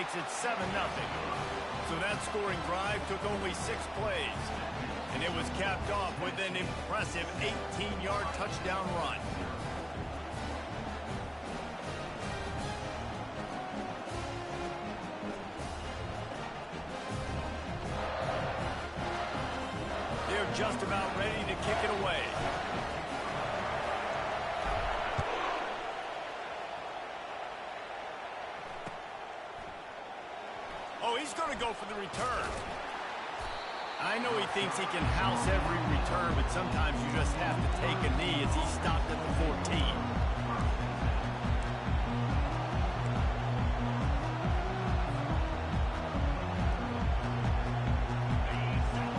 makes it 7-0. So that scoring drive took only 6 plays. And it was capped off with an impressive 18-yard touchdown run. They're just about ready to kick it away. Oh, he's going to go for the return. I know he thinks he can house every return, but sometimes you just have to take a knee as he stopped at the 14.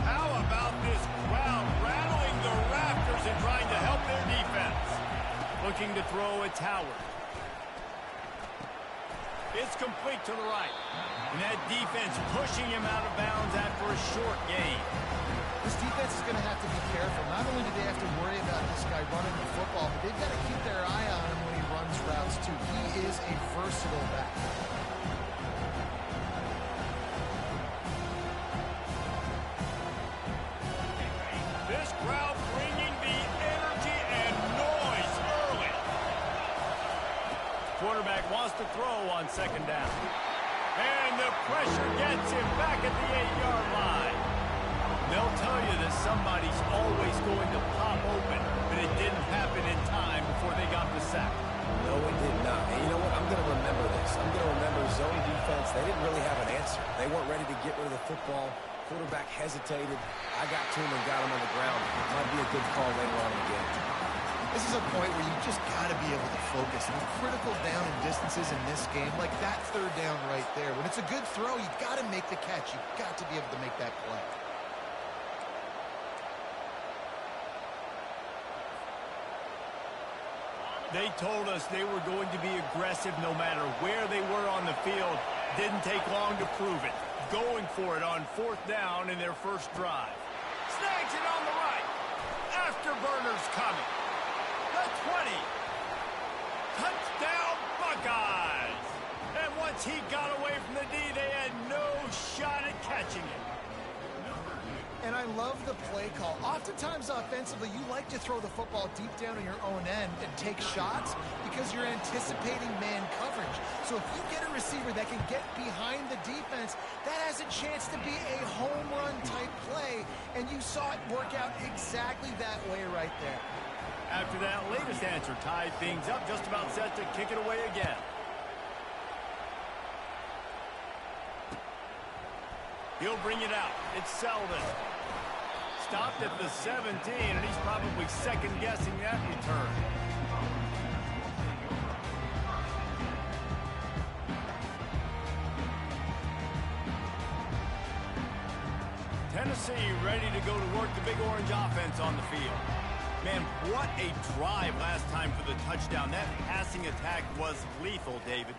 How about this crowd rattling the rafters and trying to help their defense? Looking to throw, it's Howard. It's complete to the right. And that defense pushing him out of bounds after a short gain. This defense is going to have to be careful. Not only do they have to worry about this guy running the football, but they've got to keep their eye on him when he runs routes, too. He is a versatile back. This crowd bringing the energy and noise early. Quarterback wants to throw on 2nd down. And the pressure gets him back at the 8-yard line. They'll tell you that somebody's always going to pop open, but it didn't happen in time before they got the sack. No, it did not. And you know what? I'm going to remember this. I'm going to remember zone defense. They didn't really have an answer. They weren't ready to get rid of the football. Quarterback hesitated. I got to him and got him on the ground. It might be a good call later on in the game. This is a point where you just got to be able to focus. And critical down and distances in this game, like that 3rd down right there. When it's a good throw, you've got to make the catch. You've got to be able to make that play. They told us they were going to be aggressive no matter where they were on the field. Didn't take long to prove it. Going for it on 4th down in their first drive. Snags it on the right. Afterburner's coming. The 20. Touchdown, Buckeyes. And once he got away from the D, they had no shot at catching it. And I love the play call. Oftentimes offensively, you like to throw the football deep down on your own end and take shots because you're anticipating man coverage. So if you get a receiver that can get behind the defense, that has a chance to be a home run type play. And you saw it work out exactly that way right there. After that latest answer tied things up, just about set to kick it away again. He'll bring it out. It's Selden. Stopped at the 17, and he's probably second-guessing that return. Tennessee ready to go to work the Big Orange offense on the field. Man, what a drive last time for the touchdown. That passing attack was lethal, David.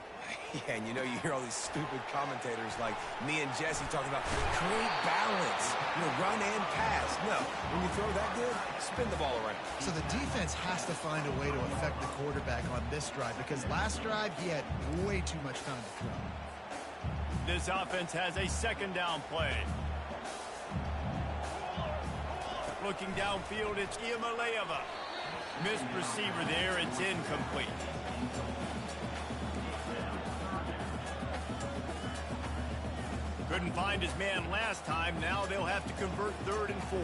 Yeah, and you know, you hear all these stupid commentators like me and Jesse talking about create balance, run and pass. No, when you throw that good, spin the ball around. So the defense has to find a way to affect the quarterback on this drive because last drive he had way too much time to throw. This offense has a 2nd down play. Looking downfield, it's Iamaleava. Missed receiver there, it's incomplete. Couldn't find his man last time. Now they'll have to convert 3rd and 4.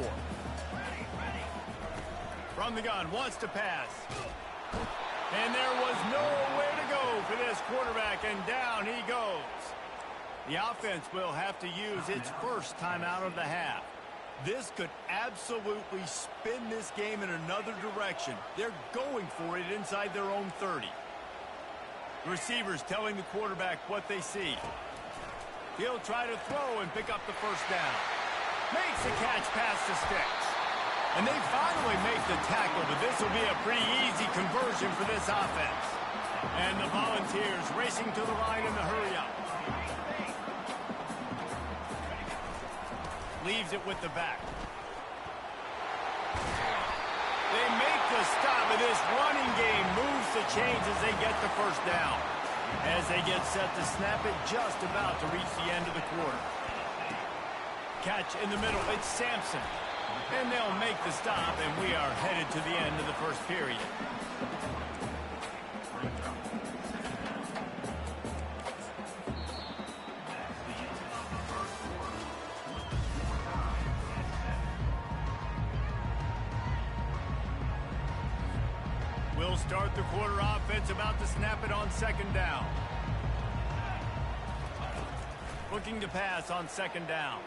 From the gun, wants to pass. And there was nowhere to go for this quarterback, and down he goes. The offense will have to use its first timeout of the half. This could absolutely spin this game in another direction. They're going for it inside their own 30. The receivers telling the quarterback what they see. He'll try to throw and pick up the 1st down. Makes the catch past the sticks. And they finally make the tackle, but this will be a pretty easy conversion for this offense. And the Volunteers racing to the line in the hurry-up. Leaves it with the back. They make the stop, and this running game moves the chains as they get the 1st down. as they get set to snap it just about to reach the end of the quarter. Catch in the middle. It's Sampson. And they'll make the stop, and we are headed to the end of the first period. We'll start the quarter. Offense about to snap it on second down. Looking to pass on second down.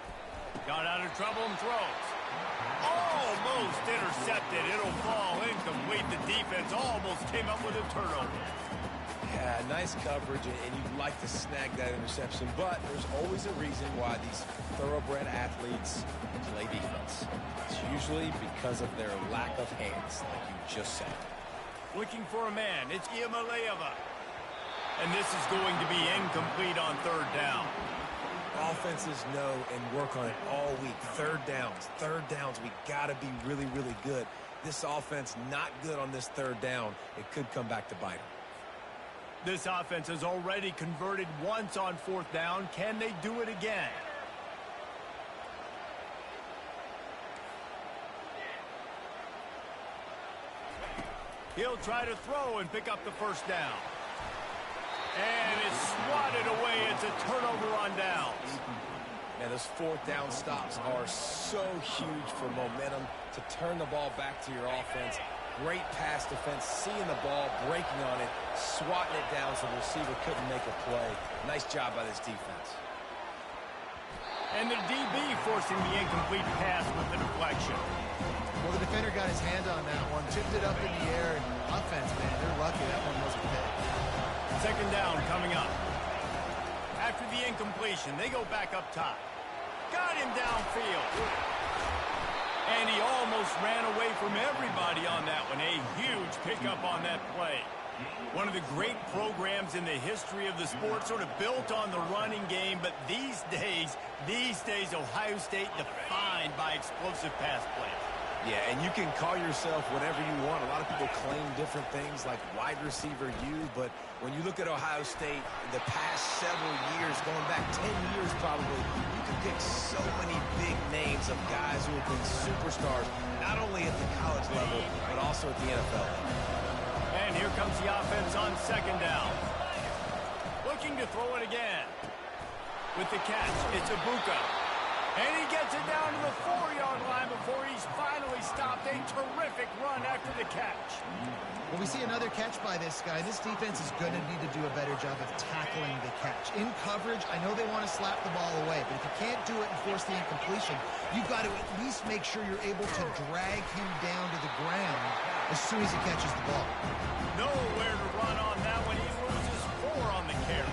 Got out of trouble and throws. Almost intercepted. It'll fall incomplete. The defense almost came up with a turnover. Yeah, nice coverage, and you'd like to snag that interception, but there's always a reason why these thoroughbred athletes play defense. It's usually because of their lack of hands, like you just said. Looking for a man. It's Iamaleava. And this is going to be incomplete on third down. Offenses know and work on it all week. Third downs. We got to be really, really good. This offense not good on this third down. It could come back to bite them. This offense has already converted once on fourth down. Can they do it again? He'll try to throw and pick up the first down. And it's swatted away. It's a turnover on downs. Man, those fourth down stops are so huge for momentum to turn the ball back to your offense. Great pass defense, seeing the ball, breaking on it, swatting it down so the receiver couldn't make a play. Nice job by this defense. And the DB forcing the incomplete pass with the deflection. Well, the defender got his hand on that one, tipped it up in the air, and offense, man, they're lucky that one wasn't hit. Second down coming up. After the incompletion, they go back up top. Got him downfield. And he almost ran away from everybody on that one. A huge pickup on that play. One of the great programs in the history of the sport, sort of built on the running game, but these days, Ohio State defined by explosive pass plays. Yeah, and you can call yourself whatever you want. A lot of people claim different things like wide receiver U, but when you look at Ohio State, the past several years, going back 10 years probably, you can pick so many big names of guys who have been superstars, not only at the college level, but also at the NFL level. And here comes the offense on second down. Looking to throw it again. With the catch, it's Ibuka. And he gets it down to the 4-yard line before he's finally stopped. A terrific run after the catch. Well, we see another catch by this guy. This defense is going to need to do a better job of tackling the catch. In coverage, I know they want to slap the ball away, but if you can't do it and force the incompletion, you've got to at least make sure you're able to drag him down to the ground as soon as he catches the ball. Nowhere to run on that one. He loses 4 on the carry.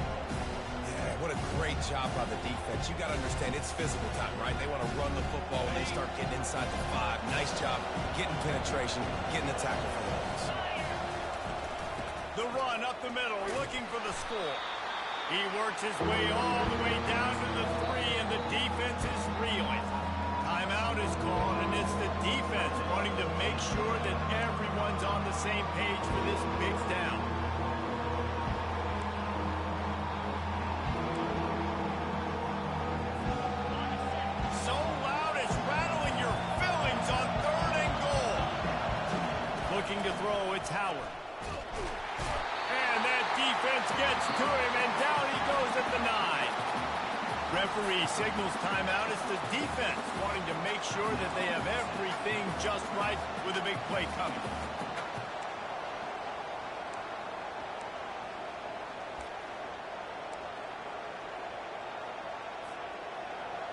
What a great job by the defense. You got to understand, it's physical time, right? They want to run the football when they start getting inside the 5. Nice job getting penetration, getting the tackle for the loss. The run up the middle, looking for the score. He works his way all the way down to the 3, and the defense is reeling. Timeout is called, and it's the defense wanting to make sure that everyone's on the same page for this big down. Looking to throw, it's Howard. And that defense gets to him, and down he goes at the 9. Referee signals timeout. It's the defense wanting to make sure that they have everything just right with a big play coming.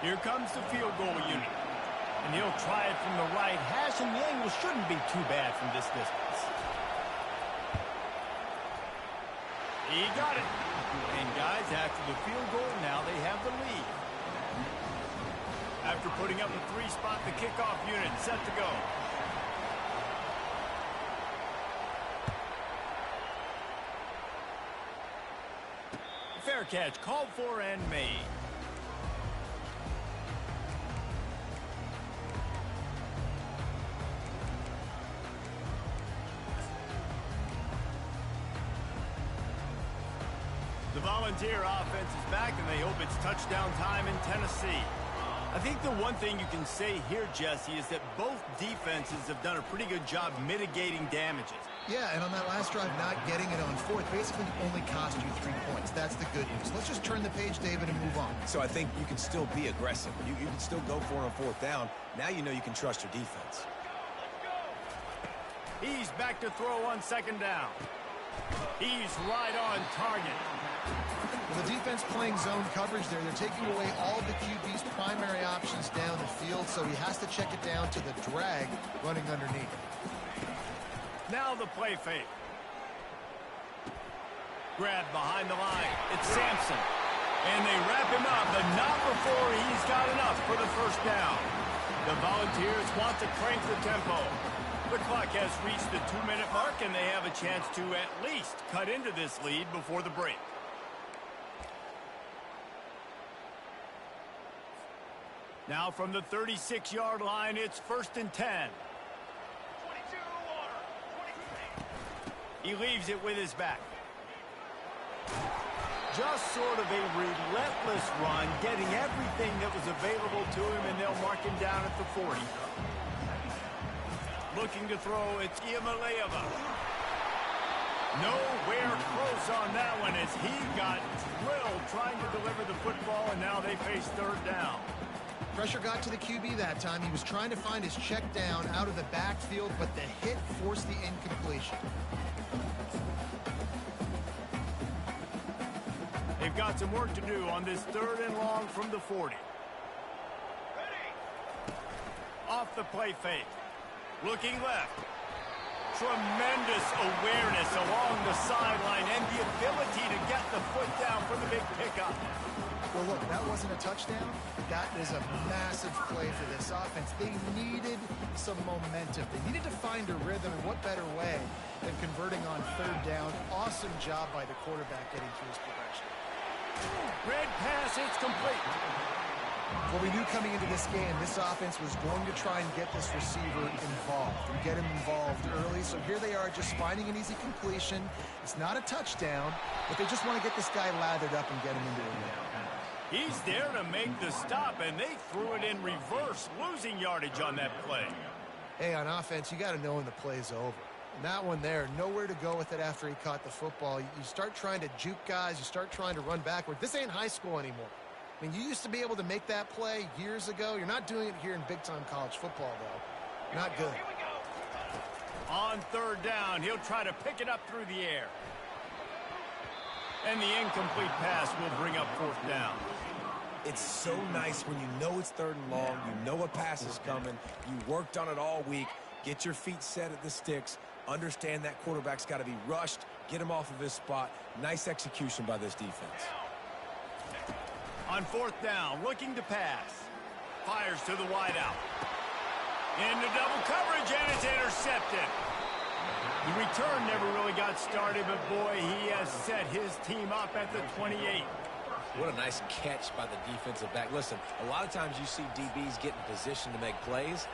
Here comes the field goal unit. And he'll try it from the right hash, and the angle shouldn't be too bad from this distance. He got it. And guys, after the field goal, now they have the lead. After putting up a 3-spot, the kickoff unit set to go. Fair catch called for and made. here. Offense is back, and they hope it's touchdown time in Tennessee. I think the one thing you can say here, Jesse, is that both defenses have done a pretty good job mitigating damages. Yeah, and on that last drive, not getting it on fourth basically only cost you 3 points. That's the good news. Let's just turn the page, David, and move on. So I think you can still be aggressive. You can still go for it on fourth down. Now you know you can trust your defense. He's back to throw on second down. He's right on target. Well, the defense playing zone coverage there. They're taking away all the QB's primary options down the field, so he has to check it down to the drag running underneath. Now the play fake. Grab behind the line. It's Sampson. And they wrap him up, but not before he's got enough for the first down. The Volunteers want to crank the tempo. The clock has reached the 2-minute mark, and they have a chance to at least cut into this lead before the break. Now from the 36-yard line, it's 1st and 10. He leaves it with his back. Just sort of a relentless run, getting everything that was available to him, and they'll mark him down at the 40. Looking to throw, it's Iamaleava. Nowhere close on that one as he got drilled trying to deliver the football, and now they face third down. Pressure got to the QB that time. He was trying to find his check down out of the backfield, but the hit forced the incompletion. They've got some work to do on this 3rd and long from the 40. Ready. Off the play fake. Looking left. Tremendous awareness along the sideline and the ability to get the foot down for the big pickup. Well, look, that wasn't a touchdown. That is a massive play for this offense. They needed some momentum. They needed to find a rhythm, and what better way than converting on 3rd down. Awesome job by the quarterback getting through his progression. Red pass, it's complete. Well, we knew coming into this game, this offense was going to try and get this receiver involved and get him involved early. So here they are just finding an easy completion. It's not a touchdown, but they just want to get this guy lathered up and get him into a win. He's there to make the stop, and they threw it in reverse, losing yardage on that play. Hey, on offense, you got to know when the play's over. And that one there, nowhere to go with it after he caught the football. You start trying to juke guys. You start trying to run backward. This ain't high school anymore. I mean, you used to be able to make that play years ago. You're not doing it here in big-time college football, though. Not good. On 3rd down, he'll try to pick it up through the air. And the incomplete pass will bring up 4th down. It's so nice when you know it's 3rd and long, you know a pass is coming, you worked on it all week, get your feet set at the sticks, understand that quarterback's got to be rushed, get him off of his spot. Nice execution by this defense. On 4th down, looking to pass. Fires to the wideout. Into double coverage, and it's intercepted. The return never really got started, but boy, he has set his team up at the 28. What a nice catch by the defensive back. Listen, a lot of times you see DBs get in position to make plays,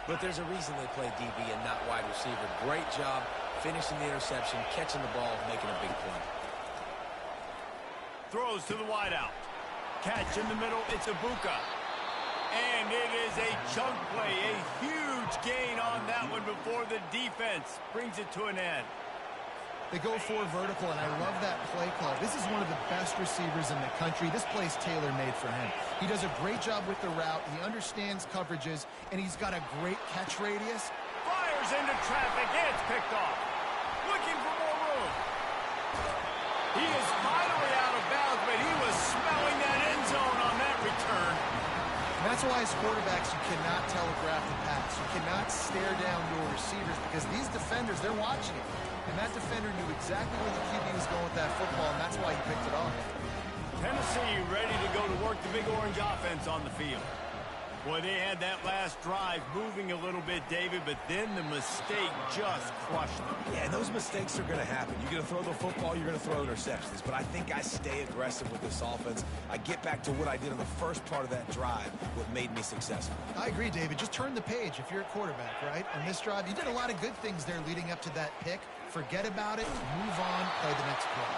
but there's a reason they play DB and not wide receiver. Great job finishing the interception, catching the ball, making a big play. Throws to the wideout. Catch in the middle, it's Ibuka. And it is a chunk play, a huge gain on that one before the defense brings it to an end. They go for vertical, and I love that play call. This is one of the best receivers in the country. This play's tailor-made for him. He does a great job with the route. He understands coverages, and he's got a great catch radius. Fires into traffic, and it's picked off. Looking for more room. He is finally out of bounds, but he was smelling that end zone on that return. And that's why as quarterbacks, you cannot telegraph the pass. You cannot stare down your receivers because these defenders, they're watching it. And that defender knew exactly where the QB was going with that football, and that's why he picked it off. Tennessee ready to go to work the Big Orange offense on the field. Boy, they had that last drive moving a little bit, David, but then the mistake just crushed them. Yeah, those mistakes are going to happen. You're going to throw the football, you're going to throw interceptions. But I think I stay aggressive with this offense. I get back to what I did in the first part of that drive, what made me successful. I agree, David. Just turn the page if you're a quarterback, right? On this drive, you did a lot of good things there leading up to that pick. forget about it, move on, play the next play.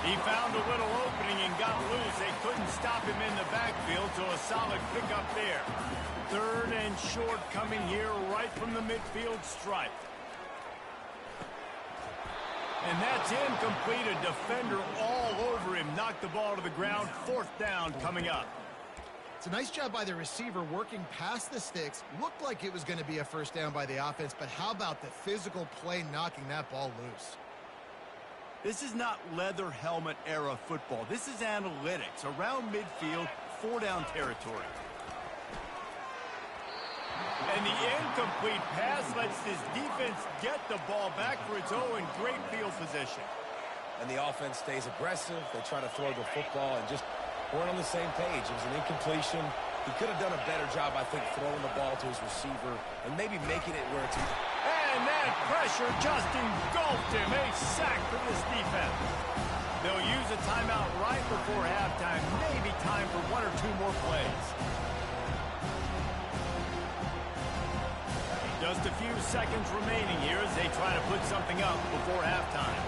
He found a little opening and got loose. They couldn't stop him in the backfield, so a solid pickup there. 3rd and short coming here right from the midfield stripe. And that's incomplete. A defender all over him. Knocked the ball to the ground. 4th down coming up. It's a nice job by the receiver working past the sticks. Looked like it was going to be a first down by the offense, but how about the physical play knocking that ball loose? This is not leather helmet era football. This is analytics. Around midfield, 4-down territory. And the incomplete pass lets this defense get the ball back for its own. Great field position. And the offense stays aggressive. They try to throw the football and just weren't on the same page. It was an incompletion. He could have done a better job, I think, throwing the ball to his receiver and maybe making it where it's... And that pressure just engulfed him. A sack for this defense. They'll use a timeout right before halftime. Maybe time for 1 or 2 more plays. Just a few seconds remaining here as they try to put something up before halftime.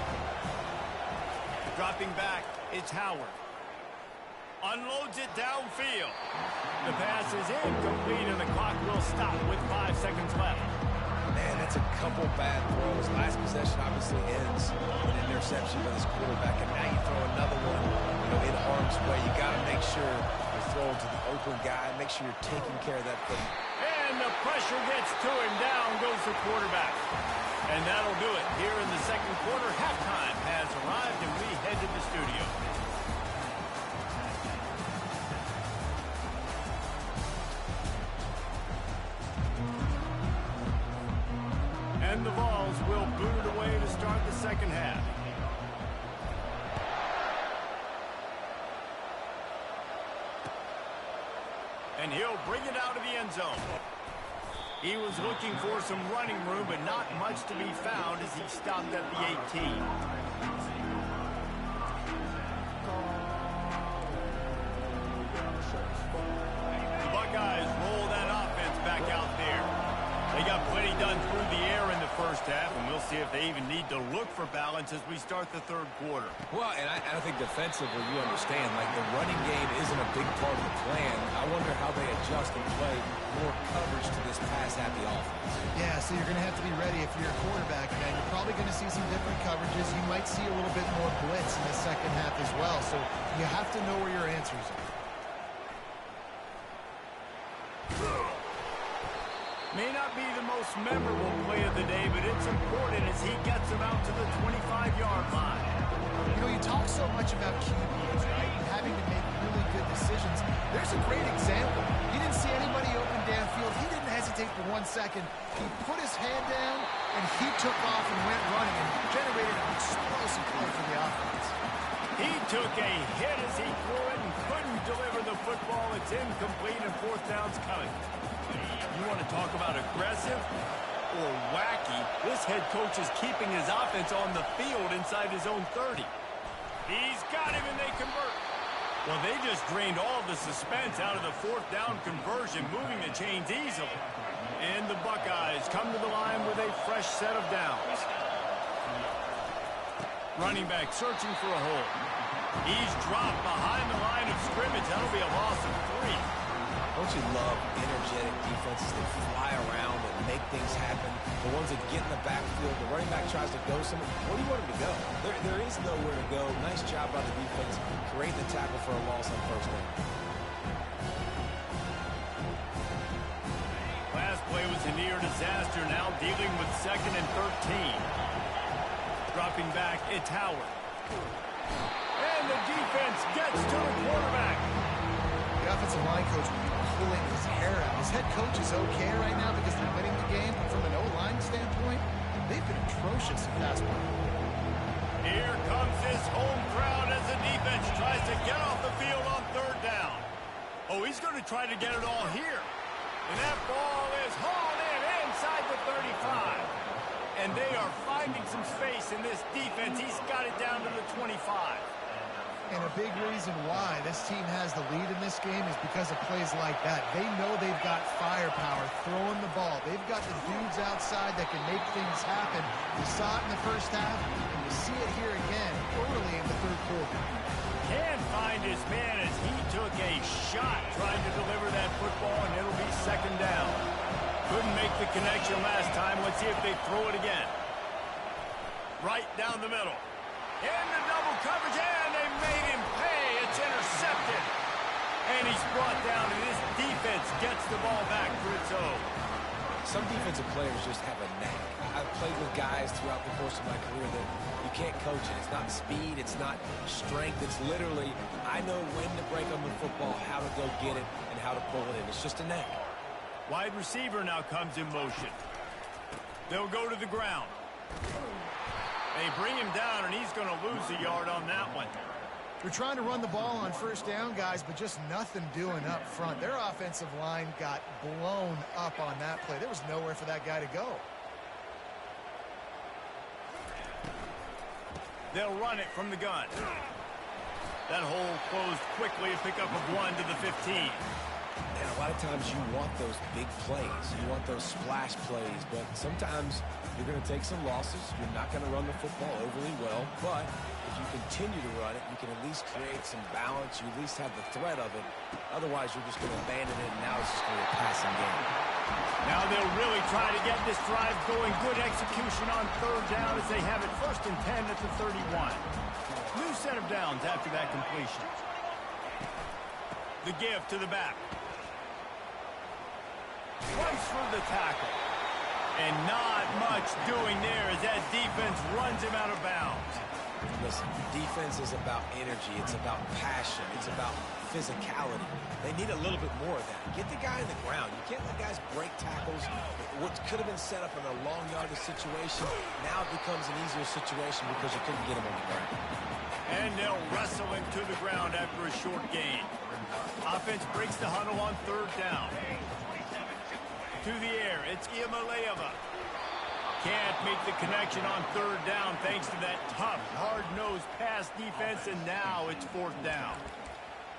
Dropping back, it's Howard. Unloads it downfield. The pass is incomplete and the clock will stop with 5 seconds left. Man, that's a couple bad throws. Last possession obviously ends with an interception by this quarterback, and now you throw another one, in harm's way. You got to make sure you're throwing to the open guy. Make sure you're taking care of that thing. And the pressure gets to him. Down goes the quarterback. And that'll do it. Here in the second quarter, halftime has arrived, and we head to the studio. And the Vols will boot it away to start the second half. And he'll bring it out of the end zone. He was looking for some running room, but not much to be found as he stopped at the 18. The Buckeyes roll that offense back out there. They got plenty done through the air in the first half, and we'll see if they even need to look for balance as we start the third quarter. Well, and I think defensively, you understand, like the running game isn't a big part of the plan. I wonder how they adjust and play more coverage to this pass-happy offense. Yeah, so you're going to have to be ready if you're a quarterback, man. You're probably going to see some different coverages. You might see a little bit more blitz in the second half as well, so you have to know where your answers are. May not be the most memorable play of the day, but it's important as he gets him out to the 25-yard line. You talk so much about QBs, right, and having to make really good decisions. There's a great example. He didn't see anybody open downfield. He didn't hesitate for 1 second. He put his hand down, and he took off and went running and generated an explosive play for the offense. He took a hit as he threw it and couldn't deliver the football. It's incomplete, and 4th down's coming. You want to talk about aggressive or wacky? This head coach is keeping his offense on the field inside his own 30. He's got him, and they convert. Well, they just drained all the suspense out of the 4th down conversion, moving the chains easily. And the Buckeyes come to the line with a fresh set of downs. Running back searching for a hole. He's dropped behind the line of scrimmage. That'll be a loss of 3. Don't you love energetic defenses that fly around and make things happen? The ones that get in the backfield, the running back tries to go somewhere. Where do you want him to go? There is nowhere to go. Nice job by the defense, creating the tackle for a loss on 1st down. Last play was a near disaster, now dealing with 2nd and 13. Dropping back, it's Howard. And the defense gets to the quarterback. The offensive line coach will be pulling his hair out. His head coach is okay right now because they're winning the game, but from an O-line standpoint, they've been atrocious in pass play. Here comes this home crowd as the defense tries to get off the field on 3rd down. Oh, he's going to try to get it all here. And that ball is hauled in inside the 35. And they are finding some space in this defense. He's got it down to the 25. And a big reason why this team has the lead in this game is because of plays like that. They know they've got firepower throwing the ball. They've got the dudes outside that can make things happen. We saw it in the first half, and we see it here again early in the third quarter. Can't find his man as he took a shot trying to deliver that football, and it'll be second down. Couldn't make the connection last time. Let's see if they throw it again. Right down the middle. Into double coverage, and they made him pay. It's intercepted. And he's brought down, and this defense gets the ball back for its own. Some defensive players just have a knack. I've played with guys throughout the course of my career that you can't coach it. It's not speed, it's not strength. It's literally, I know when to break on the football, how to go get it, and how to pull it in. It's just a knack. Wide receiver now comes in motion. They'll go to the ground. They bring him down, and he's going to lose a yard on that one. They're trying to run the ball on first down, guys, but just nothing doing up front. Their offensive line got blown up on that play. There was nowhere for that guy to go. They'll run it from the gun. That hole closed quickly, a pickup of 1 to the 15. And a lot of times you want those big plays. You want those splash plays, but sometimes you're going to take some losses. You're not going to run the football overly well, but if you continue to run it, you can at least create some balance. You at least have the threat of it. Otherwise, you're just going to abandon it, and now it's just going to be a passing game. Now they'll really try to get this drive going. Good execution on third down as they have it 1st and 10 at the 31. New set of downs after that completion. The give to the back. Runs through the tackle. And not much doing there as that defense runs him out of bounds. Listen, defense is about energy. It's about passion. It's about physicality. They need a little bit more of that. Get the guy in the ground. You can't let guys break tackles. What could have been set up in a long yardage situation, now it becomes an easier situation because you couldn't get him on the ground. And they'll wrestle him to the ground after a short gain. Offense breaks the huddle on third down. To the air, it's Ncaa. Can't make the connection on third down thanks to that tough, hard-nosed pass defense, and now it's 4th down.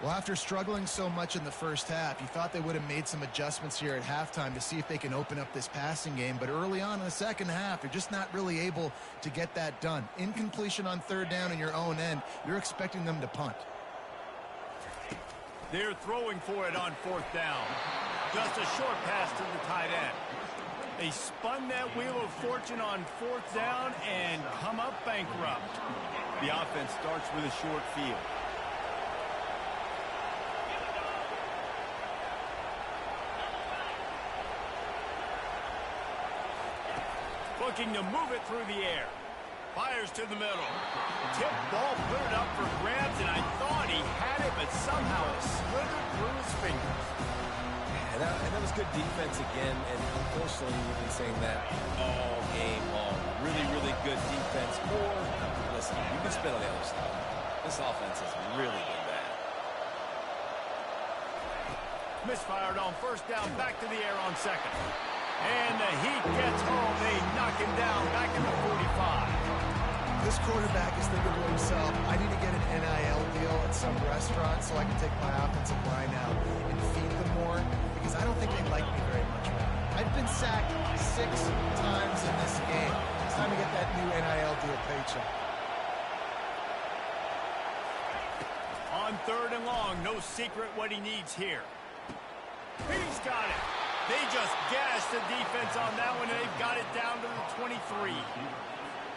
Well, after struggling so much in the first half, you thought they would have made some adjustments here at halftime to see if they can open up this passing game. But early on in the second half, you're just not really able to get that done. Incompletion on third down in your own end, you're expecting them to punt. They're throwing for it on 4th down. Just a short pass to the tight end. They spun that wheel of fortune on 4th down and come up bankrupt. The offense starts with a short field. Looking to move it through the air. Fires to the middle. Tip ball, put it up for grabs, and I thought he had it, but somehow it slithered through his fingers. And that was good defense again, and unfortunately we've been saying that all game long. Really, really good defense. Or, listen, you can spit on the other stuff. This offense has really been bad. Misfired on 1st down, back to the air on 2nd. And the heat gets home. They knock him down back in the 45. This quarterback is thinking to himself, I need to get an NIL deal at some restaurant so I can take my offensive line out and feed them more, because I don't think they like me very much right now. I've been sacked 6 times in this game. It's time to get that new NIL deal paycheck. On 3rd and long, no secret what he needs here. He's got it. They just gashed the defense on that one, and they've got it down to the 23.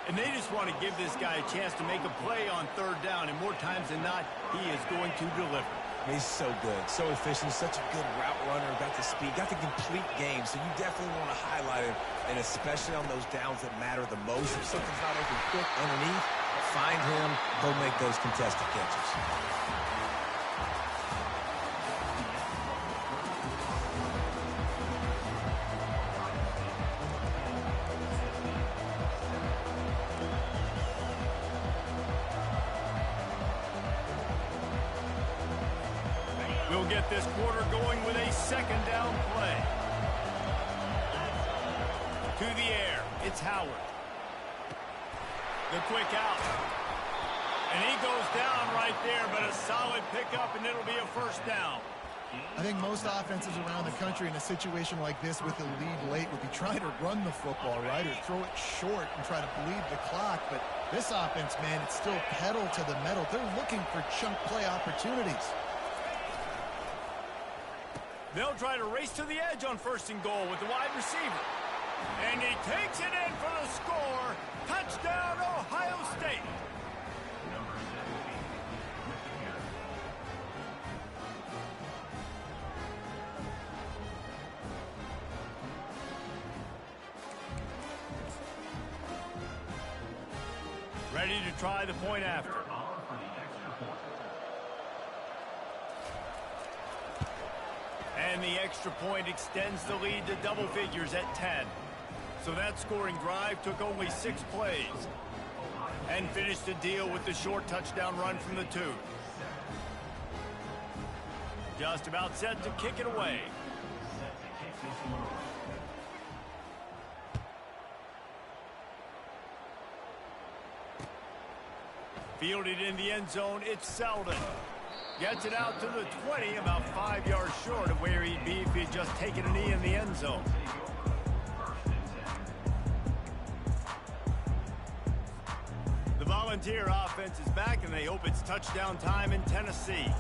And they just want to give this guy a chance to make a play on 3rd down, and more times than not, he is going to deliver. He's so good, so efficient, such a good route runner, got the speed, got the complete game, so you definitely want to highlight him, and especially on those downs that matter the most. If something's not open quick underneath, find him, go make those contested catches. We'll get this quarter going with a 2nd down play. To the air, it's Howard. The quick out. And he goes down right there, but a solid pickup, and it'll be a first down. I think most offenses around the country in a situation like this with a lead late would be trying to run the football, right, or throw it short and try to bleed the clock. But this offense, man, it's still pedal to the metal. They're looking for chunk play opportunities. They'll try to race to the edge on 1st and goal with the wide receiver. And he takes it in for the score. Touchdown, Ohio State. Ready to try the point after. And the extra point extends the lead to double figures at 10. So that scoring drive took only 6 plays. And finished the deal with the short touchdown run from the 2. Just about set to kick it away. Fielded in the end zone, it's Selden. Gets it out to the 20, about 5 yards short of where he'd be if he'd just taken a knee in the end zone. The Volunteer offense is back, and they hope it's touchdown time in Tennessee.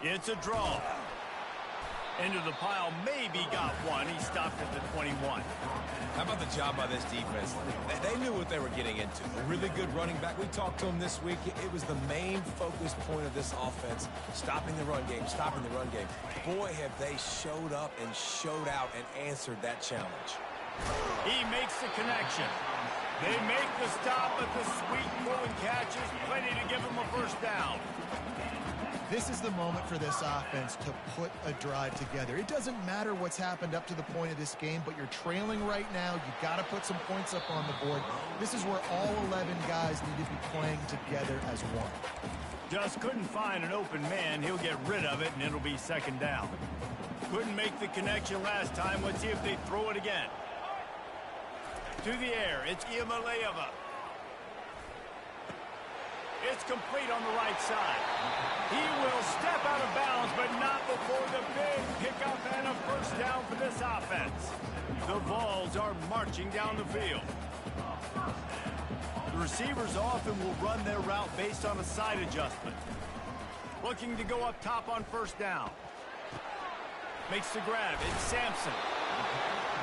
It's a draw. Into the pile, maybe got one. He stopped at the 21. How about the job by this defense? They knew what they were getting into. A really good running back. We talked to him this week. It was the main focus point of this offense, stopping the run game, stopping the run game. Boy, have they showed up and showed out and answered that challenge. He makes the connection. They make the stop, but the sweet throwing catch is plenty to give him a first down. This is the moment for this offense to put a drive together. It doesn't matter what's happened up to the point of this game, but you're trailing right now. You've got to put some points up on the board. This is where all 11 guys need to be playing together as one. Just couldn't find an open man. He'll get rid of it, and it'll be 2nd down. Couldn't make the connection last time. Let's see if they throw it again. To the air, it's Iamaleava. It's complete on the right side. He will step out of bounds, but not before the big pickup and a first down for this offense. The Vols are marching down the field. The receivers often will run their route based on a side adjustment. Looking to go up top on 1st down. Makes the grab. It's Sampson.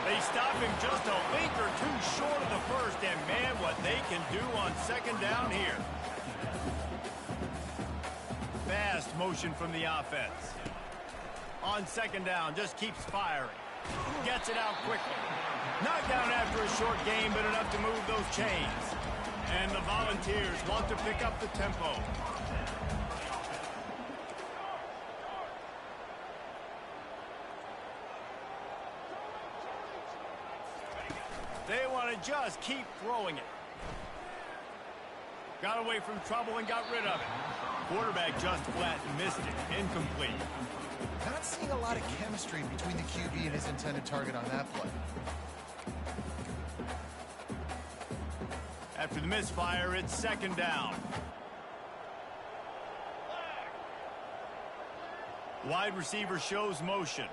They stop him just a link or 2 short of the first, and man, what they can do on 2nd down here. Fast motion from the offense. On 2nd down, just keeps firing. Gets it out quickly. Not down after a short game, but enough to move those chains. And the Volunteers want to pick up the tempo. They want to just keep throwing it. Got away from trouble and got rid of it. Quarterback just flat missed it. Incomplete. Not seeing a lot of chemistry between the QB and his intended target on that play. After the misfire, it's 2nd down. Wide receiver shows motion.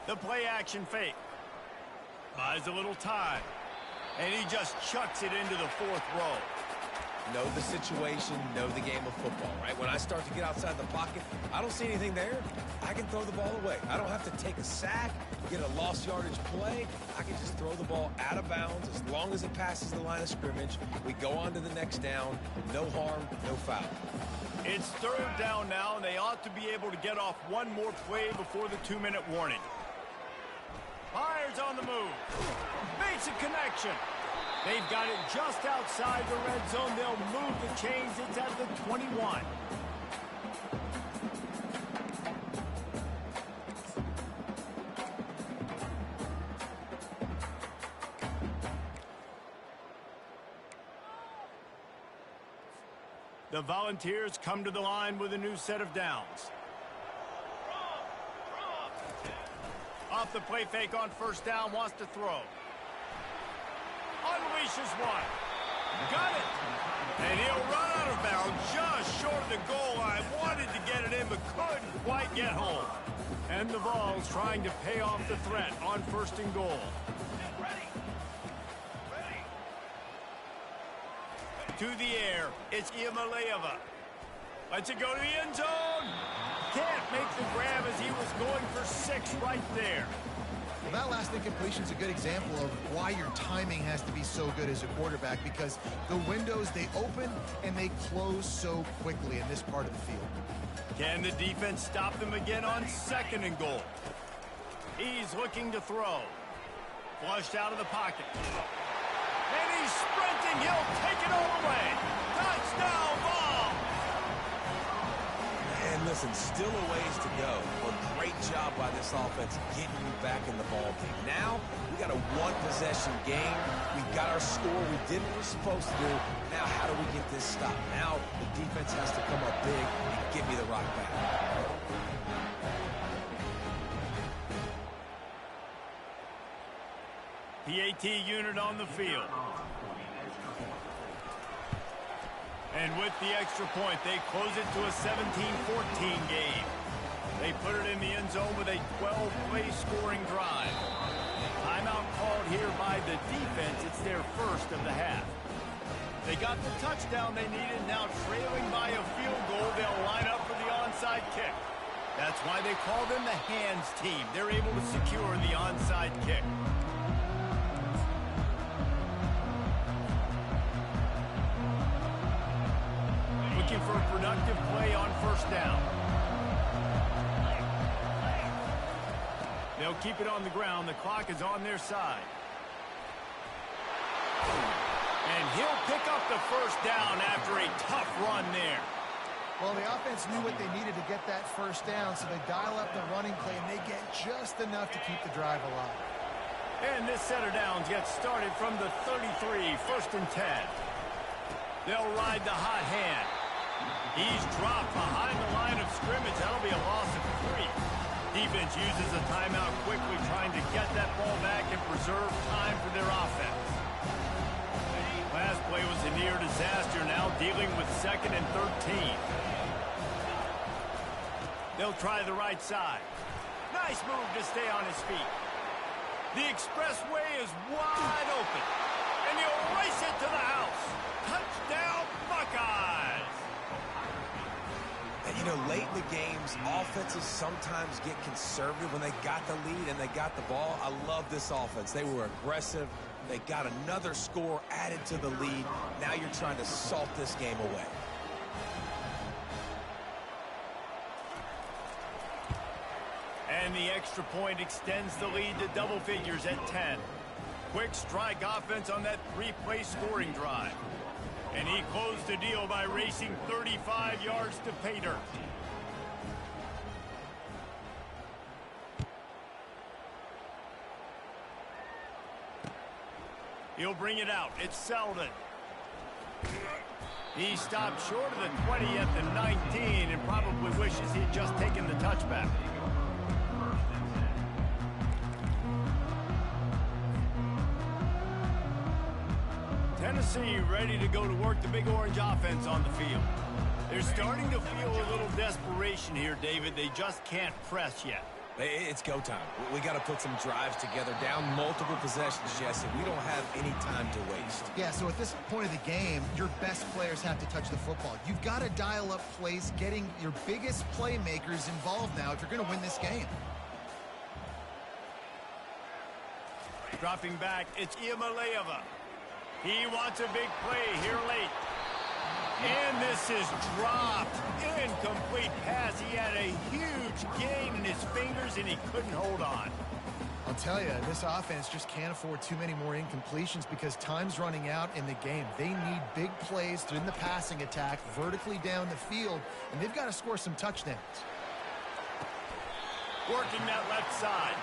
The play action fake. Buys a little time. And he just chucks it into the 4th row. Know the situation, know the game of football, right? When I start to get outside the pocket, I don't see anything there. I can throw the ball away. I don't have to take a sack, get a lost yardage play. I can just throw the ball out of bounds as long as it passes the line of scrimmage. We go on to the next down. No harm, no foul. It's 3rd down now, and they ought to be able to get off one more play before the 2-minute warning. Fires on the move. Makes a connection. They've got it just outside the red zone. They'll move the chains. It's at the 21. The Volunteers come to the line with a new set of downs. Off the play fake on 1st down, wants to throw. unleashes one. Got it. And he'll run out of bounds just short of the goal line. Wanted to get it in, but couldn't quite get home. And the Vols trying to pay off the threat on 1st and goal. To the air, it's Ncaa. Lets it go to the end zone. Can't make the grab as he was going for 6 right there. Well, that last incompletion is a good example of why your timing has to be so good as a quarterback, because the windows, they open and they close so quickly in this part of the field. Can the defense stop them again on 2nd and goal? He's looking to throw. Flushed out of the pocket. And he's sprinting. He'll take it all the way. Touchdown, ball. And listen, still a ways to go. But great job by this offense getting you back in the ball game. Now, we got a 1-possession game. We got our score. We did what we're supposed to do. Now, how do we get this stopped? Now, the defense has to come up big and give me the rock back. PAT unit on the field. And with the extra point, they close it to a 17-14 game. They put it in the end zone with a 12-play scoring drive. Timeout called here by the defense. It's their first of the half. They got the touchdown they needed. Now trailing by a field goal, they'll line up for the onside kick. That's why they call them the hands team. They're able to secure the onside kick. Looking for a productive play on 1st down. They'll keep it on the ground. The clock is on their side. And he'll pick up the 1st down after a tough run there. Well, the offense knew what they needed to get that 1st down, so they dial up the running play, and they get just enough to keep the drive alive. And this set of downs gets started from the 33, 1st and 10. They'll ride the hot hand. He's dropped behind the line of scrimmage. That'll be a loss of 3. Defense uses a timeout quickly, trying to get that ball back and preserve time for their offense. Last play was a near disaster, now dealing with 2nd and 13. They'll try the right side. Nice move to stay on his feet. The expressway is wide open, and he'll race it to the house. Touchdown, Buckeyes! And, you know, late in the games, offenses sometimes get conservative when they got the lead and they got the ball. I love this offense. They were aggressive. They got another score added to the lead. Now you're trying to salt this game away. And the extra point extends the lead to double figures at 10. Quick strike offense on that 3-play scoring drive. And he closed the deal by racing 35 yards to pay dirt. He'll bring it out. It's Selden. He stopped short of the 20 at the 19 and probably wishes he'd just taken the touchback. Tennessee ready to go to work the Big Orange offense on the field. They're starting to feel a little desperation here, David. They just can't press yet. It's go time. We got to put some drives together, down multiple possessions, Jesse. We don't have any time to waste. Yeah, so at this point of the game, your best players have to touch the football. You've got to dial up plays, getting your biggest playmakers involved now if you're going to win this game. Dropping back, it's Ncaa. He wants a big play here late. And this is dropped. Incomplete pass. He had a huge gain in his fingers, and he couldn't hold on. I'll tell you, this offense just can't afford too many more incompletions because time's running out in the game. They need big plays in the passing attack, vertically down the field, and they've got to score some touchdowns. Working that left side.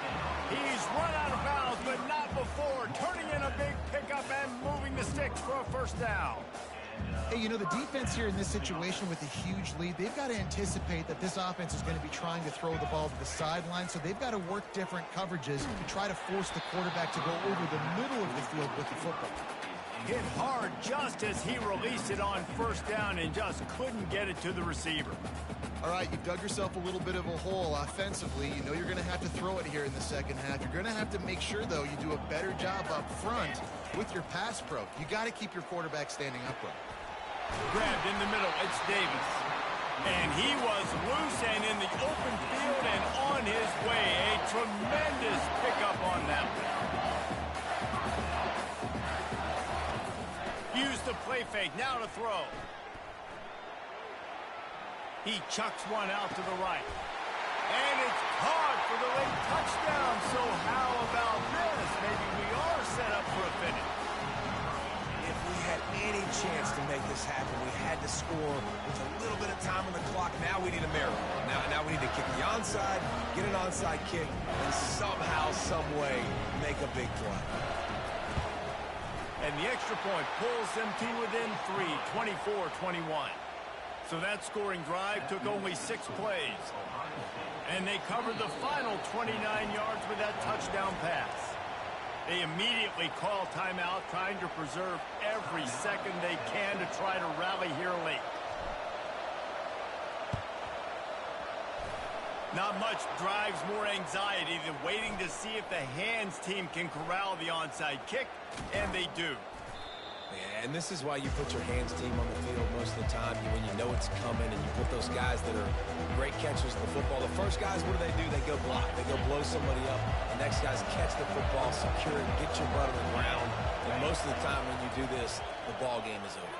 He's run out of bounds, but not before. Turning in a big pickup and moving the sticks for a 1st down. Hey, you know, the defense here in this situation with a huge lead, they've got to anticipate that this offense is going to be trying to throw the ball to the sideline, so they've got to work different coverages to try to force the quarterback to go over the middle of the field with the football. hit hard just as he released it on first down and just couldn't get it to the receiver. All right, you've dug yourself a little bit of a hole offensively. You know you're going to have to throw it here in the second half. You're going to have to make sure, though, you do a better job up front with your pass pro. You got to keep your quarterback standing upright. Grabbed in the middle, it's Davis. And he was loose and in the open field and on his way. A tremendous pickup on that one. Use the play fake, now to throw. He chucks one out to the right. And it's caught for the late touchdown. So how about this? Maybe we are set up for a finish. If we had any chance to make this happen, we had to score with a little bit of time on the clock. Now we need a miracle. Now we need to kick the onside, get an onside kick, and somehow, some way, make a big play. And the extra point pulls them to within 3, 24-21. So that scoring drive took only 6 plays. And they covered the final 29 yards with that touchdown pass. They immediately call timeout, trying to preserve every second they can to try to rally here late. Not much drives more anxiety than waiting to see if the hands team can corral the onside kick, and they do. Yeah, and this is why you put your hands team on the field most of the time when you know it's coming, and you put those guys that are great catchers of the football. The first guys, what do? They go block. They go blow somebody up. The next guys catch the football, secure it, get your butt on the ground. And most of the time when you do this, the ball game is over.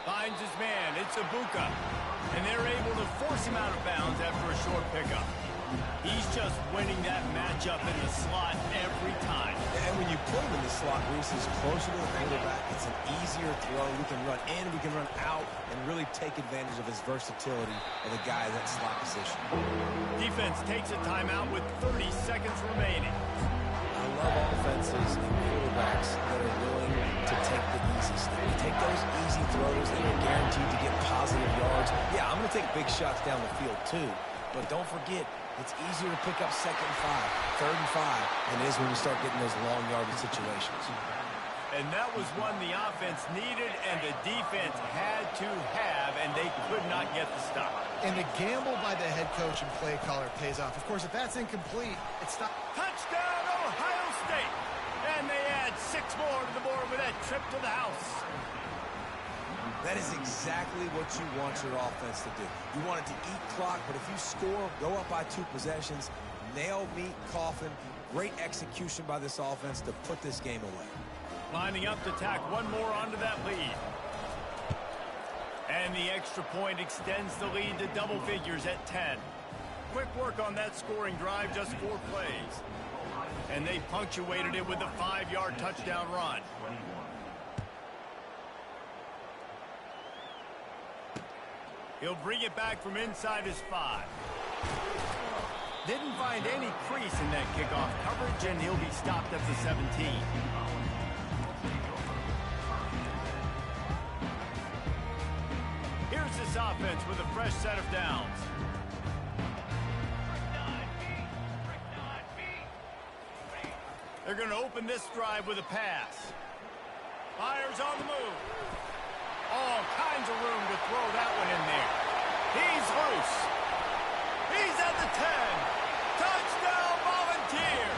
Finds his man. It's Ibuka. And they're able to force him out of bounds after a short pickup. He's just winning that matchup in the slot every time. And when you put him in the slot, Reese is closer to the quarterback. It's an easier throw. We can run in, we can run out, and really take advantage of his versatility of the guy in that slot position. Defense takes a timeout with 30 seconds remaining. I love offenses and quarterbacks that are willing to take the easy stuff. Take those easy throws that are guaranteed to get positive yards. Yeah, I'm going to take big shots down the field too, but don't forget, it's easier to pick up 2nd and 5, 3rd and 5 than it is when you start getting those long yardage situations. And that was one the offense needed and the defense had to have, and they could not get the stop. And the gamble by the head coach and play caller pays off. Of course, if that's incomplete, it's not. Touchdown, Ohio State! And they add 6 more to the board with that trip to the house. That is exactly what you want your offense to do. You want it to eat clock, but if you score, go up by 2 possessions, nail, meet, coffin, great execution by this offense to put this game away. Lining up to tack one more onto that lead. And the extra point extends the lead to double figures at 10. Quick work on that scoring drive, just 4 plays. And they punctuated it with a 5-yard touchdown run. He'll bring it back from inside his 5. Didn't find any crease in that kickoff coverage, and he'll be stopped at the 17. Here's this offense with a fresh set of downs. They're going to open this drive with a pass. Fires on the move. All kinds of room to throw that one in there. He's loose. He's at the 10. Touchdown, Volunteer.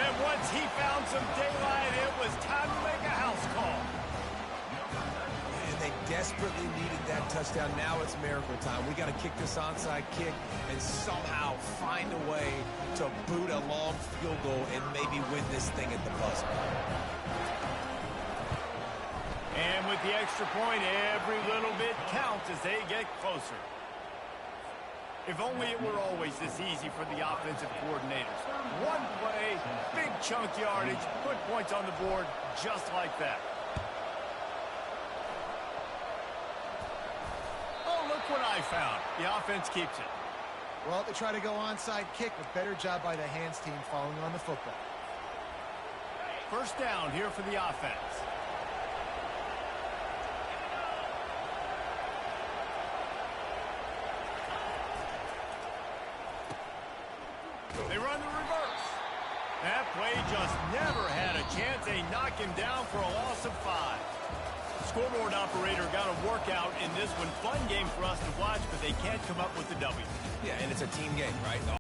And once he found some daylight, it was time to make a house call. And they desperately needed that touchdown. Now it's miracle time. We got to kick this onside kick and somehow find a way to boot a long field goal and maybe win this thing at the buzzer. And with the extra point, every little bit counts as they get closer. If only it were always this easy for the offensive coordinators. One play, big chunk yardage, put points on the board just like that. Oh, look what I found. The offense keeps it. Well, they try to go onside kick, but better job by the hands team following on the football. First down here for the offense. They run the reverse. That play just never had a chance. They knock him down for a loss of 5. Scoreboard operator got a workout in this one. Fun game for us to watch, but they can't come up with the W. Yeah, and it's a team game, right?